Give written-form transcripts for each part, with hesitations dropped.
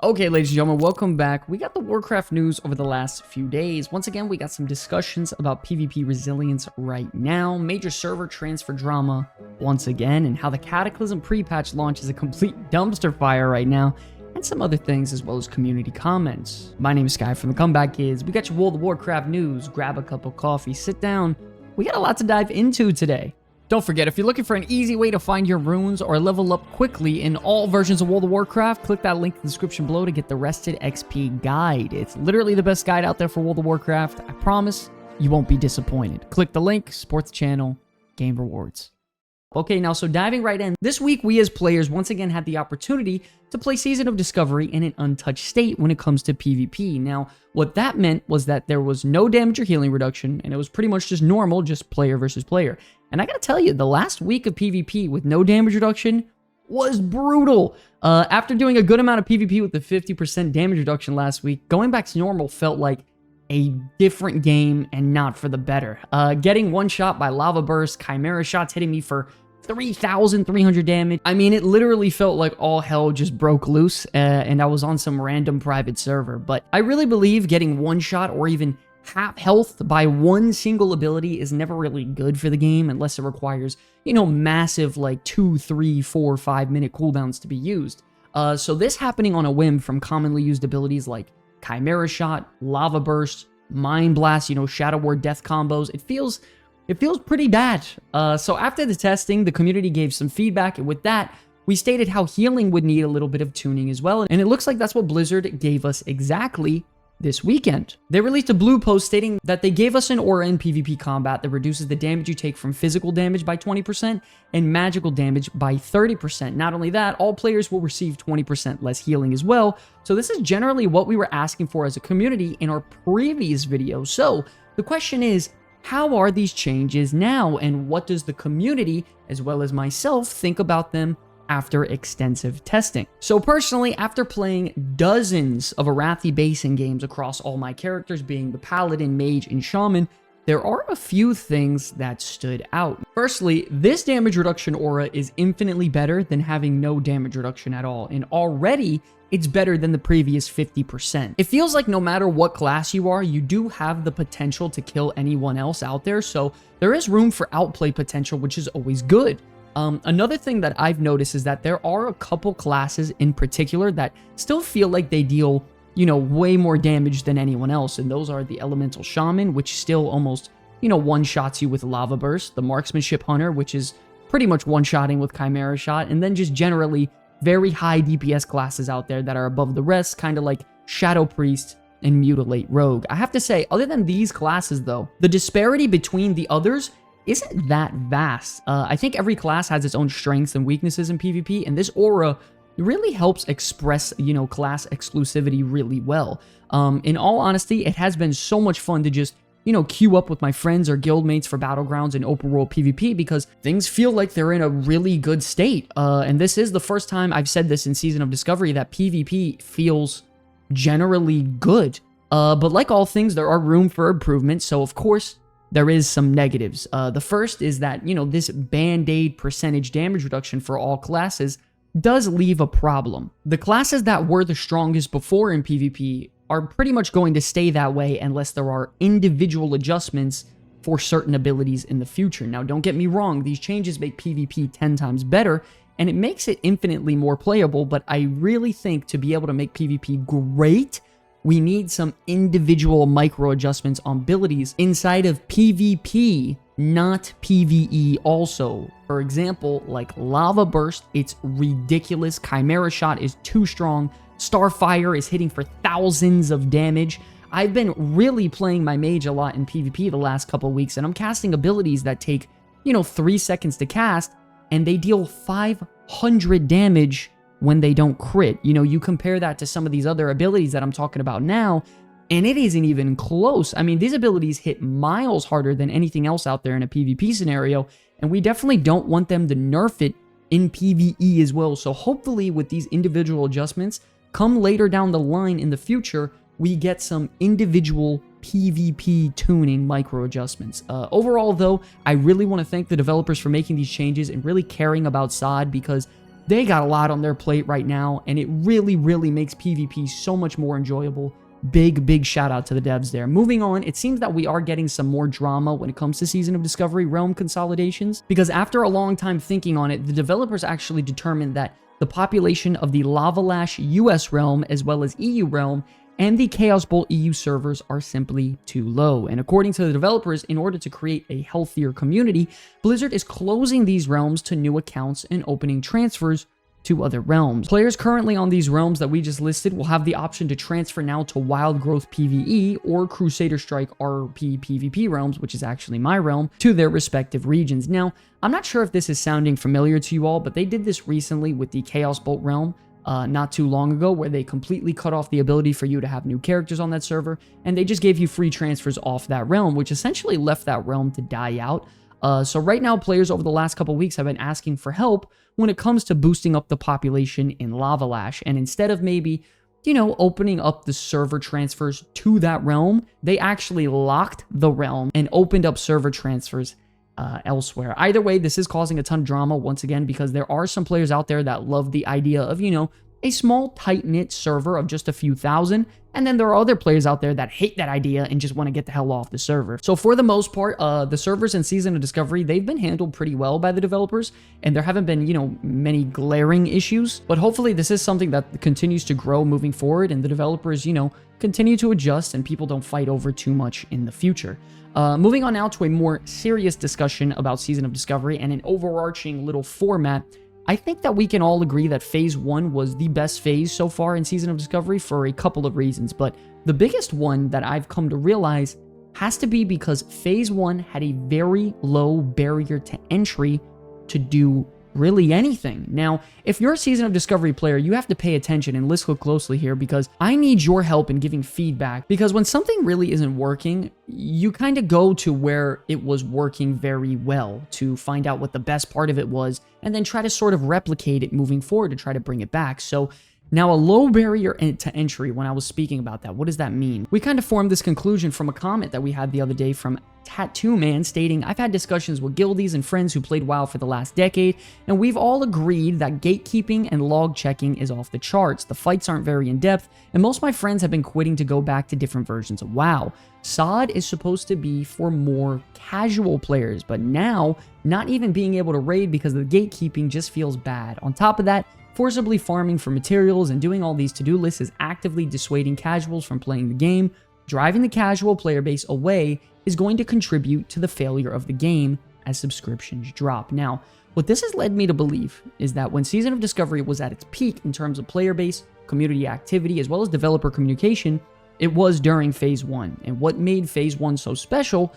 Okay, ladies and gentlemen, welcome back. We got the Warcraft news over the last few days. Once again, we got some discussions about PvP resilience right now, major server transfer drama once again, and how the Cataclysm pre-patch launch is a complete dumpster fire right now, and some other things as well as community comments. My name is Sky from the Comeback Kids. We got your World of Warcraft news. Grab a cup of coffee, sit down. We got a lot to dive into today. Don't forget, if you're looking for an easy way to find your runes or level up quickly in all versions of World of Warcraft, click that link in the description below to get the Rested XP guide. It's literally the best guide out there for World of Warcraft. I promise you won't be disappointed. Click the link, support the channel, gain rewards. Okay, now, so diving right in, this week we as players once again had the opportunity to play Season of Discovery in an untouched state when it comes to PvP. Now, what that meant was that there was no damage or healing reduction, and it was pretty much just normal, just player versus player. And I gotta tell you, the last week of PvP with no damage reduction was brutal. After doing a good amount of PvP with the 50% damage reduction last week, going back to normal felt like a different game and not for the better. Getting one shot by lava burst, chimera shots hitting me for 3,300 damage. I mean, it literally felt like all hell just broke loose, and I was on some random private server. But I really believe getting one shot or even half health by one single ability is never really good for the game unless it requires, you know, massive like 2, 3, 4, 5 minute cooldowns to be used. So this happening on a whim from commonly used abilities like Chimera Shot, Lava Burst, Mind Blast, you know, Shadow Ward death combos, it feels pretty bad. So after the testing, the community gave some feedback, and with that, we stated how healing would need a little bit of tuning as well, and it looks like that's what Blizzard gave us exactly this weekend. They released a blue post stating that they gave us an aura in PvP combat that reduces the damage you take from physical damage by 20% and magical damage by 30%. Not only that, all players will receive 20% less healing as well. So this is generally what we were asking for as a community in our previous video. So the question is, how are these changes now, and what does the community as well as myself think about them after extensive testing? So personally, after playing dozens of Arathi Basin games across all my characters being the Paladin, Mage, and Shaman, there are a few things that stood out. Firstly, this damage reduction aura is infinitely better than having no damage reduction at all, and already it's better than the previous 50%. It feels like no matter what class you are, you do have the potential to kill anyone else out there, so there is room for outplay potential, which is always good. Another thing that I've noticed is that there are a couple classes in particular that still feel like they deal, you know, way more damage than anyone else, and those are the Elemental Shaman, which still almost, you know, one-shots you with Lava Burst, the Marksmanship Hunter, which is pretty much one-shotting with Chimera Shot, and then just generally very high DPS classes out there that are above the rest, kind of like Shadow Priest and Mutilate Rogue. I have to say, other than these classes though, the disparity between the others isn't that vast. I think every class has its own strengths and weaknesses in PvP, and this aura really helps express, you know, class exclusivity really well. In all honesty, it has been so much fun to just, you know, queue up with my friends or guildmates for Battlegrounds and open world PvP because things feel like they're in a really good state. And this is the first time I've said this in Season of Discovery that PvP feels generally good. But like all things, there are room for improvement. So of course, there is some negatives. The first is that, you know, this band-aid percentage damage reduction for all classes does leave a problem. The classes that were the strongest before in PvP are pretty much going to stay that way unless there are individual adjustments for certain abilities in the future. Now, don't get me wrong, these changes make PvP 10 times better, and it makes it infinitely more playable, but I really think to be able to make PvP great, we need some individual micro adjustments on abilities inside of PvP, not PvE also. For example, like Lava Burst, it's ridiculous. Chimera Shot is too strong. Starfire is hitting for thousands of damage. I've been really playing my mage a lot in PvP the last couple weeks, and I'm casting abilities that take, you know, 3 seconds to cast, and they deal 500 damage when they don't crit. You know, you compare that to some of these other abilities that I'm talking about now, and it isn't even close. I mean, these abilities hit miles harder than anything else out there in a PvP scenario, and we definitely don't want them to nerf it in PvE as well. So hopefully with these individual adjustments, come later down the line in the future, we get some individual PvP tuning micro adjustments. Overall though, I really want to thank the developers for making these changes and really caring about SoD, because They got a lot on their plate right now, and it really, really makes PvP so much more enjoyable. Big shout out to the devs there. Moving on, it seems that we are getting some more drama when it comes to Season of Discovery realm consolidations, because after a long time thinking on it, the developers actually determined that the population of the Lavalash US realm as well as EU realm and the Chaos Bolt EU servers are simply too low. And according to the developers, in order to create a healthier community, Blizzard is closing these realms to new accounts and opening transfers to other realms. Players currently on these realms that we just listed will have the option to transfer now to Wild Growth PvE or Crusader Strike RP PvP realms, which is actually my realm, to their respective regions. Now, I'm not sure if this is sounding familiar to you all, but they did this recently with the Chaos Bolt realm not too long ago, where they completely cut off the ability for you to have new characters on that server, and they just gave you free transfers off that realm, which essentially left that realm to die out. So right now, players over the last couple weeks have been asking for help when it comes to boosting up the population in Lavalash. And instead of maybe, you know, opening up the server transfers to that realm, they actually locked the realm and opened up server transfers elsewhere. Either way, this is causing a ton of drama once again, because there are some players out there that love the idea of, you know, a small tight-knit server of just a few thousand, and then there are other players out there that hate that idea and just want to get the hell off the server. So for the most part, the servers in Season of Discovery, they've been handled pretty well by the developers, and there haven't been, you know, many glaring issues, but hopefully this is something that continues to grow moving forward, and the developers, you know, continue to adjust and people don't fight over too much in the future. Moving on now to a more serious discussion about Season of Discovery and an overarching little format, I think that we can all agree that Phase 1 was the best phase so far in Season of Discovery for a couple of reasons, but the biggest one that I've come to realize has to be because Phase 1 had a very low barrier to entry to do really anything. Now, if you're a Season of Discovery player, you have to pay attention and listen closely here, because I need your help in giving feedback, because when something really isn't working, you kind of go to where it was working very well to find out what the best part of it was, and then try to sort of replicate it moving forward to try to bring it back. So now, a low barrier to entry, when I was speaking about that, what does that mean? We kind of formed this conclusion from a comment that we had the other day from Tattoo Man stating, "I've had discussions with guildies and friends who played WoW for the last decade, and we've all agreed that gatekeeping and log checking is off the charts. The fights aren't very in-depth, and most of my friends have been quitting to go back to different versions of WoW. SoD is supposed to be for more casual players, but now, not even being able to raid because of the gatekeeping just feels bad. On top of that, forcibly farming for materials and doing all these to-do lists is actively dissuading casuals from playing the game. Driving the casual player base away is going to contribute to the failure of the game as subscriptions drop." Now, what this has led me to believe is that when Season of Discovery was at its peak in terms of player base, community activity, as well as developer communication, it was during Phase 1. And what made Phase 1 so special?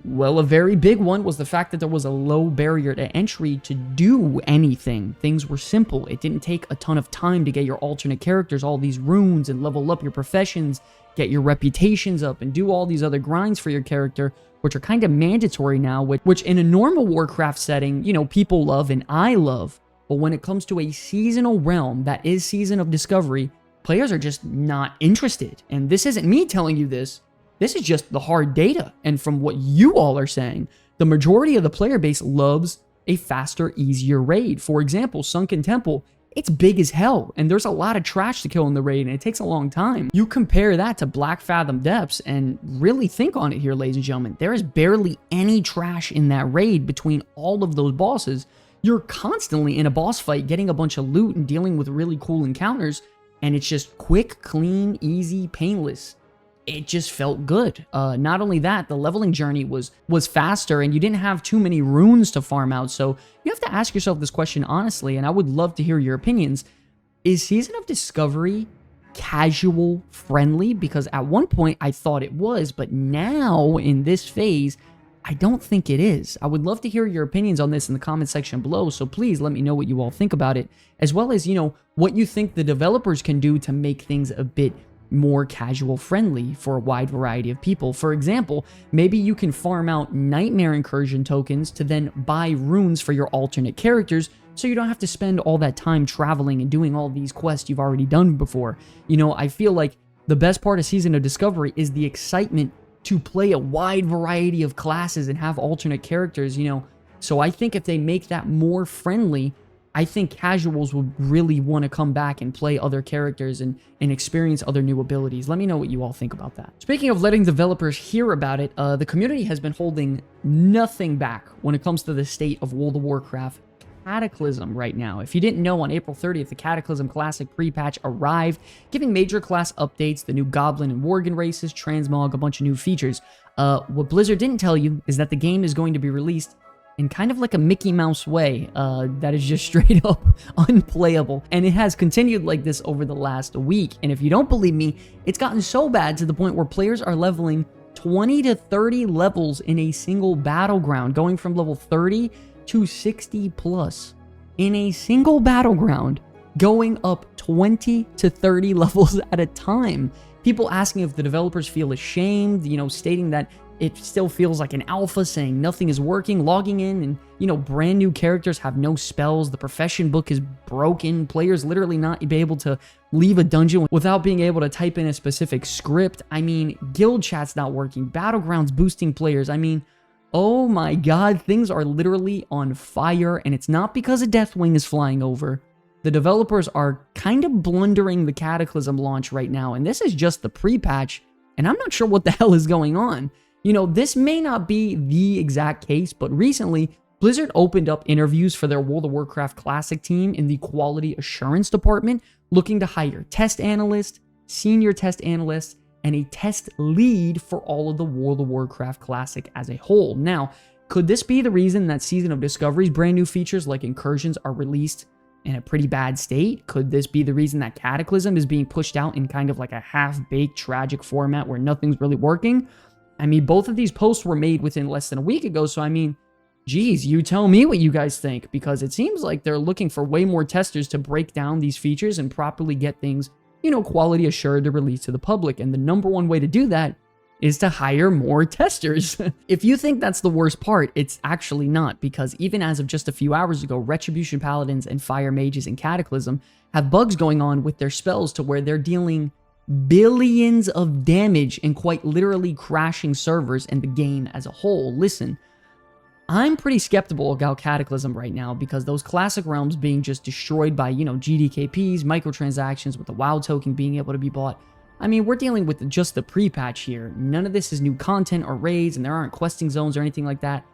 Well, a very big one was the fact that there was a low barrier to entry to do anything. Things were simple. It didn't take a ton of time to get your alternate characters, all these runes, and level up your professions, get your reputations up, and do all these other grinds for your character, which are kind of mandatory now, which in a normal Warcraft setting, you know, people love and I love. But when it comes to a seasonal realm that is Season of Discovery, players are just not interested. And this isn't me telling you this. This is just the hard data, and from what you all are saying, the majority of the player base loves a faster, easier raid. For example, Sunken Temple, it's big as hell, and there's a lot of trash to kill in the raid, and it takes a long time. You compare that to Black Fathom Depths, and really think on it here, ladies and gentlemen. There is barely any trash in that raid between all of those bosses. You're constantly in a boss fight, getting a bunch of loot and dealing with really cool encounters, and it's just quick, clean, easy, painless. It just felt good. Not only that, the leveling journey was faster, and you didn't have too many runes to farm out. So you have to ask yourself this question honestly, and I would love to hear your opinions. Is Season of Discovery casual friendly? Because at one point I thought it was, but now in this phase, I don't think it is. I would love to hear your opinions on this in the comment section below, so please let me know what you all think about it, as well as, you know, what you think the developers can do to make things a bit more casual friendly for a wide variety of people. For example, maybe you can farm out Nightmare Incursion tokens to then buy runes for your alternate characters, so you don't have to spend all that time traveling and doing all these quests you've already done before. You know, I feel like the best part of Season of Discovery is the excitement to play a wide variety of classes and have alternate characters, you know. So I think if they make that more friendly, I think casuals would really want to come back and play other characters and experience other new abilities. Let me know what you all think about that. Speaking of letting developers hear about it, the community has been holding nothing back when it comes to the state of World of Warcraft Cataclysm right now. If you didn't know, on April 30th, the Cataclysm Classic pre-patch arrived, giving major class updates, the new Goblin and Worgen races, transmog, a bunch of new features. What Blizzard didn't tell you is that the game is going to be released in kind of like a Mickey Mouse way that is just straight up unplayable. And it has continued like this over the last week. And if you don't believe me, it's gotten so bad to the point where players are leveling 20 to 30 levels in a single battleground, going from level 30 to 60 plus in a single battleground, going up 20 to 30 levels at a time. People asking if the developers feel ashamed, stating that it still feels like an alpha, saying nothing is working, logging in, and, brand new characters have no spells. The profession book is broken. Players literally not be able to leave a dungeon without being able to type in a specific script. I mean, guild chat's not working. Battlegrounds boosting players. I mean, oh my god, things are literally on fire, and it's not because a Deathwing is flying over. The developers are kind of blundering the Cataclysm launch right now, and this is just the pre-patch, and I'm not sure what the hell is going on. This may not be the exact case, but recently, Blizzard opened up interviews for their World of Warcraft Classic team in the Quality Assurance Department, looking to hire test analysts, senior test analysts, and a test lead for all of the World of Warcraft Classic as a whole. Now, could this be the reason that Season of Discovery's brand new features like incursions are released in a pretty bad state? Could this be the reason that Cataclysm is being pushed out in kind of like a half-baked tragic format where nothing's really working? I mean, both of these posts were made within less than a week ago, so I mean, geez, you tell me what you guys think, because it seems like they're looking for way more testers to break down these features and properly get things, quality assured to release to the public, and the number one way to do that is to hire more testers. If you think that's the worst part, it's actually not, because even as of just a few hours ago, Retribution Paladins and Fire Mages in Cataclysm have bugs going on with their spells to where they're dealing billions of damage and quite literally crashing servers and the game as a whole. Listen, I'm pretty skeptical about Cataclysm right now because those classic realms being just destroyed by, GDKPs, microtransactions, with the WoW token being able to be bought. I mean, we're dealing with just the pre-patch here. None of this is new content or raids, and there aren't questing zones or anything like that.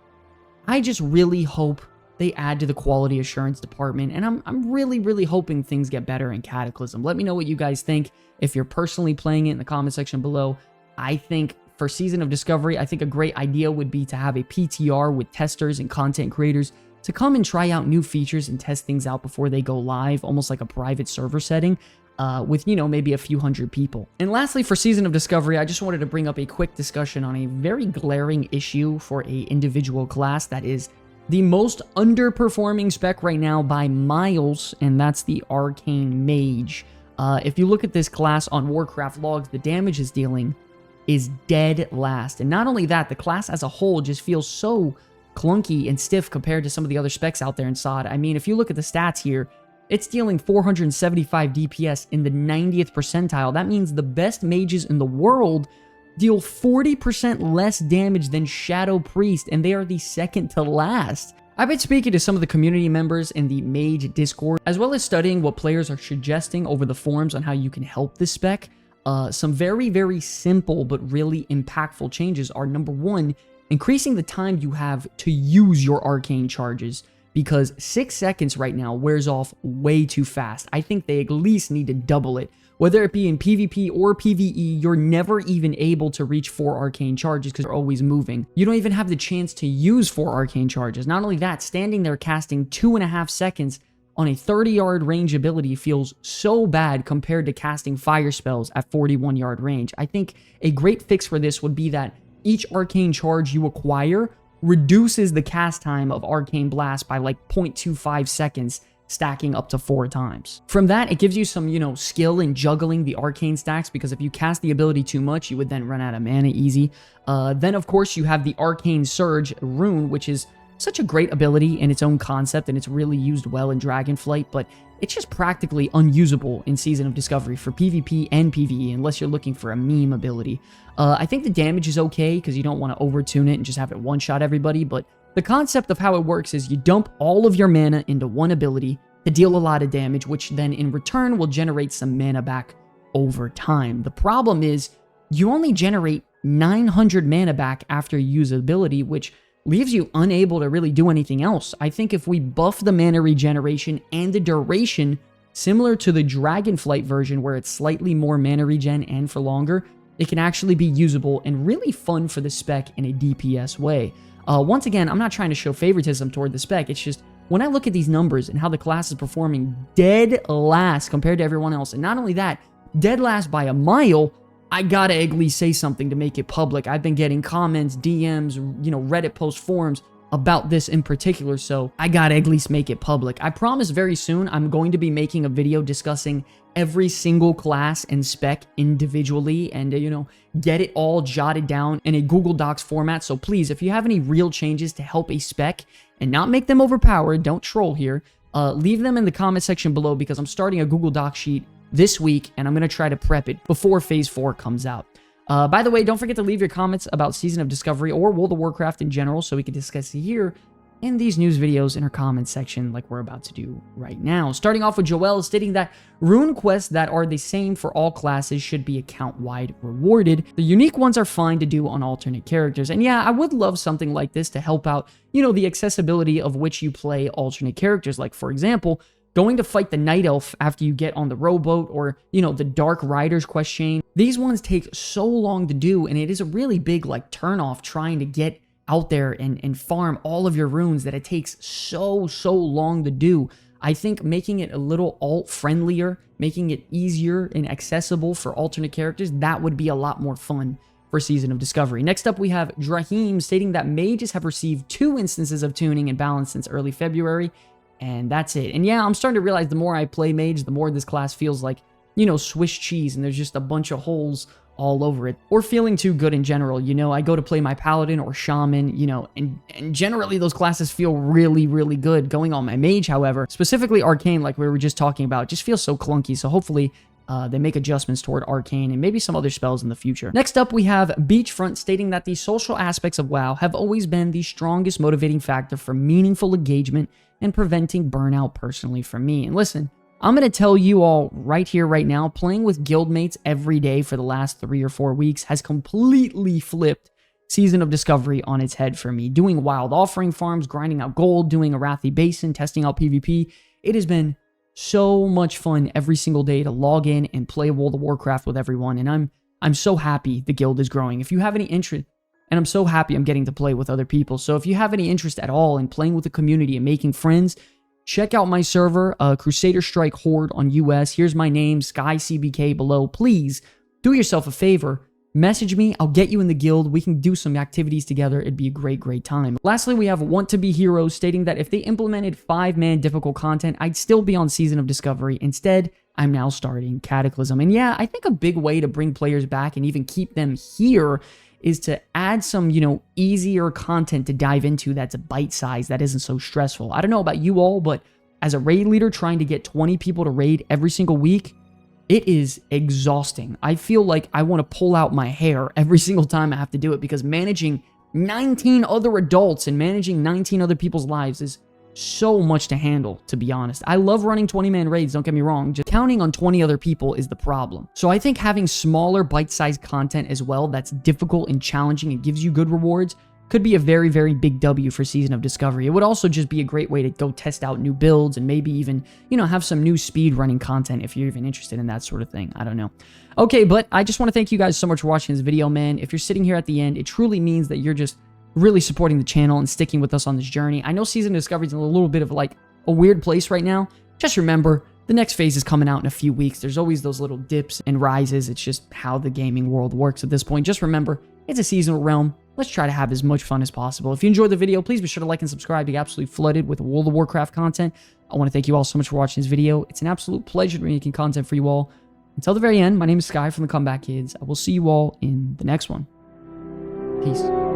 I just really hope they add to the quality assurance department, and I'm really, really hoping things get better in Cataclysm. Let me know what you guys think. If you're personally playing it in the comment section below, I think for Season of Discovery, I think a great idea would be to have a PTR with testers and content creators to come and try out new features and test things out before they go live, almost like a private server setting, with, maybe a few hundred people. And lastly, for Season of Discovery, I just wanted to bring up a quick discussion on a very glaring issue for a individual class that is the most underperforming spec right now by miles, and that's the Arcane Mage. If you look at this class on Warcraft logs, the damage it's dealing is dead last. And not only that, the class as a whole just feels so clunky and stiff compared to some of the other specs out there in SoD. I mean, if you look at the stats here, it's dealing 475 DPS in the 90th percentile. That means the best mages in the world deal 40% less damage than Shadow Priest, and they are the second to last. I've been speaking to some of the community members in the Mage Discord, as well as studying what players are suggesting over the forums on how you can help this spec. Some very, very simple but really impactful changes are, number one, increasing the time you have to use your arcane charges, because 6 seconds right now wears off way too fast. I think they at least need to double it. Whether it be in PvP or PvE, you're never even able to reach 4 arcane charges because they're always moving. You don't even have the chance to use 4 arcane charges. Not only that, standing there casting 2.5 seconds on a 30-yard range ability feels so bad compared to casting fire spells at 41-yard range. I think a great fix for this would be that each arcane charge you acquire reduces the cast time of Arcane Blast by like 0.25 seconds, stacking up to 4 times. From that, it gives you some, skill in juggling the arcane stacks, because if you cast the ability too much, you would then run out of mana easy. Then, of course, you have the Arcane Surge rune, which is such a great ability in its own concept, and it's really used well in Dragonflight, but it's just practically unusable in Season of Discovery for PvP and PvE, unless you're looking for a meme ability. I think the damage is okay, because you don't want to overtune it and just have it one-shot everybody, but the concept of how it works is you dump all of your mana into one ability, to deal a lot of damage, which then in return will generate some mana back over time. The problem is you only generate 900 mana back after you use ability, which leaves you unable to really do anything else. I think if we buff the mana regeneration and the duration, similar to the Dragonflight version where it's slightly more mana regen and for longer, it can actually be usable and really fun for the spec in a DPS way. Once again, I'm not trying to show favoritism toward the spec, it's just when I look at these numbers and how the class is performing dead last compared to everyone else, and not only that, dead last by a mile, I gotta at least say something to make it public. I've been getting comments, DMs, Reddit posts, forums about this in particular, so I gotta at least make it public. I promise very soon I'm going to be making a video discussing every single class and spec individually and, get it all jotted down in a Google Docs format. So please, if you have any real changes to help a spec and not make them overpowered, don't troll here, leave them in the comment section below because I'm starting a Google Doc sheet this week, and I'm going to try to prep it before Phase 4 comes out. By the way, don't forget to leave your comments about Season of Discovery or World of Warcraft in general so we can discuss it here in these news videos in our comments section like we're about to do right now. Starting off with Joel stating that rune quests that are the same for all classes should be account-wide rewarded. The unique ones are fine to do on alternate characters. And yeah, I would love something like this to help out, the accessibility of which you play alternate characters. Like, for example, going to fight the Night Elf after you get on the rowboat, or, the Dark Riders quest chain. These ones take so long to do, and it is a really big, turn-off trying to get out there and farm all of your runes that it takes so long to do. I think making it a little alt-friendlier, making it easier and accessible for alternate characters, that would be a lot more fun for Season of Discovery. Next up, we have Drahim stating that mages have received 2 instances of tuning and balance since early February, and that's it. And yeah, I'm starting to realize the more I play mage, the more this class feels like, Swiss cheese, and there's just a bunch of holes all over it. Or feeling too good in general. I go to play my paladin or shaman, and generally those classes feel really good. Going on my mage, however, specifically Arcane, like we were just talking about, just feels so clunky. So hopefully they make adjustments toward Arcane and maybe some other spells in the future. Next up, we have Beachfront stating that the social aspects of WoW have always been the strongest motivating factor for meaningful engagement and preventing burnout personally for me. And listen, I'm going to tell you all right here, right now, playing with guildmates every day for the last 3 or 4 weeks has completely flipped Season of Discovery on its head for me. Doing wild offering farms, grinding out gold, doing Arathi Basin, testing out PvP. It has been so much fun every single day to log in and play World of Warcraft with everyone, and I'm so happy the guild is growing. If you have any interest, and I'm so happy I'm getting to play with other people, so if you have any interest at all in playing with the community and making friends, check out my server, Crusader Strike Horde on US. Here's my name, SkyCBK below. Please do yourself a favor. Message me. I'll get you in the guild. We can do some activities together. It'd be a great time. Lastly, we have Want to Be Heroes stating that if they implemented 5-man difficult content, I'd still be on Season of Discovery. Instead, I'm now starting Cataclysm. And yeah, I think a big way to bring players back and even keep them here is to add some, easier content to dive into that's bite-sized, that isn't so stressful. I don't know about you all, but as a raid leader trying to get 20 people to raid every single week, it is exhausting. I feel like I want to pull out my hair every single time I have to do it because managing 19 other adults and managing 19 other people's lives is so much to handle, to be honest. I love running 20-man raids, don't get me wrong. Just counting on 20 other people is the problem. So I think having smaller bite-sized content as well that's difficult and challenging and gives you good rewards could be a very big W for Season of Discovery. It would also just be a great way to go test out new builds and maybe even, have some new speed running content if you're even interested in that sort of thing. I don't know. Okay, but I just want to thank you guys so much for watching this video, man. If you're sitting here at the end, it truly means that you're just really supporting the channel and sticking with us on this journey. I know Season of Discovery is in a little bit of a weird place right now. Just remember, the next phase is coming out in a few weeks. There's always those little dips and rises. It's just how the gaming world works at this point. Just remember, it's a seasonal realm. Let's try to have as much fun as possible. If you enjoyed the video, please be sure to like and subscribe to get absolutely flooded with World of Warcraft content. I want to thank you all so much for watching this video. It's an absolute pleasure to be making content for you all. Until the very end, my name is Sky from the Comeback Kids. I will see you all in the next one. Peace.